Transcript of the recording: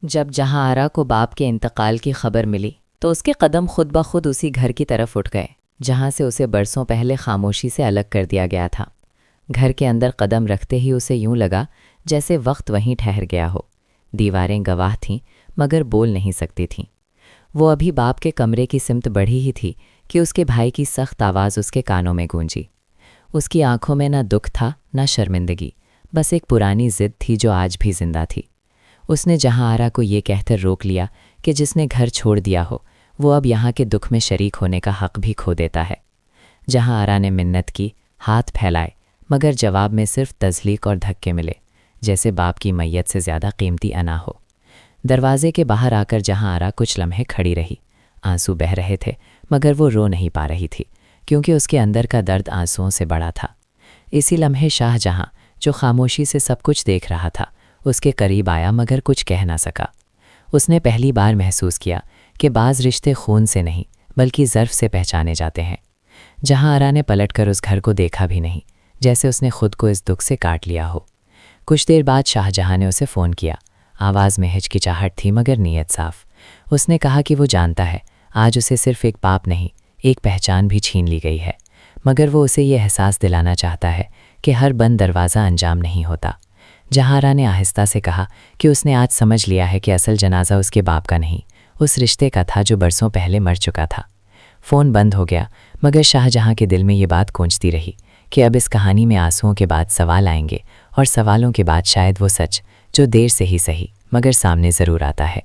जब जहां आरा को बाप के इंतकाल की खबर मिली तो उसके कदम खुद ब खुद उसी घर की तरफ उठ गए जहां से उसे बरसों पहले खामोशी से अलग कर दिया गया था। घर के अंदर कदम रखते ही उसे यूं लगा जैसे वक्त वहीं ठहर गया हो। दीवारें गवाह थीं मगर बोल नहीं सकती थीं। वो अभी बाप के कमरे की सिमत बढ़ी ही थी कि उसके भाई की सख्त आवाज़ उसके कानों में गूंजी। उसकी आंखों में न दुख था न शर्मिंदगी, बस एक पुरानी जिद थी जो आज भी जिंदा थी। उसने जहां आरा को ये कहकर रोक लिया कि जिसने घर छोड़ दिया हो वो अब यहाँ के दुख में शरीक होने का हक भी खो देता है। जहां आरा ने मिन्नत की, हाथ फैलाए, मगर जवाब में सिर्फ तज़लीक और धक्के मिले, जैसे बाप की मैयत से ज़्यादा कीमती अना हो। दरवाजे के बाहर आकर जहां आरा कुछ लम्हे खड़ी रही। आंसू बह रहे थे मगर वो रो नहीं पा रही थी, क्योंकि उसके अंदर का दर्द आंसुओं से बड़ा था। इसी लम्हे शाहजहां, जो खामोशी से सब कुछ देख रहा था, उसके करीब आया मगर कुछ कह ना सका। उसने पहली बार महसूस किया कि बाज़ रिश्ते खून से नहीं बल्कि ज़र्फ़ से पहचाने जाते हैं। जहां आरा ने पलटकर उस घर को देखा भी नहीं, जैसे उसने खुद को इस दुख से काट लिया हो। कुछ देर बाद शाहजहां ने उसे फ़ोन किया। आवाज़ में हिचकिचाहट थी मगर नीयत साफ। उसने कहा कि वो जानता है आज उसे सिर्फ एक बाप नहीं, एक पहचान भी छीन ली गई है, मगर वो उसे ये एहसास दिलाना चाहता है कि हर बंद दरवाज़ा अंजाम नहीं होता। जहां आरा ने आहिस्ता से कहा कि उसने आज समझ लिया है कि असल जनाजा उसके बाप का नहीं, उस रिश्ते का था जो बरसों पहले मर चुका था। फ़ोन बंद हो गया मगर शाहजहां के दिल में ये बात गूंजती रही कि अब इस कहानी में आंसुओं के बाद सवाल आएंगे, और सवालों के बाद शायद वो सच जो देर से ही सही मगर सामने ज़रूर आता है।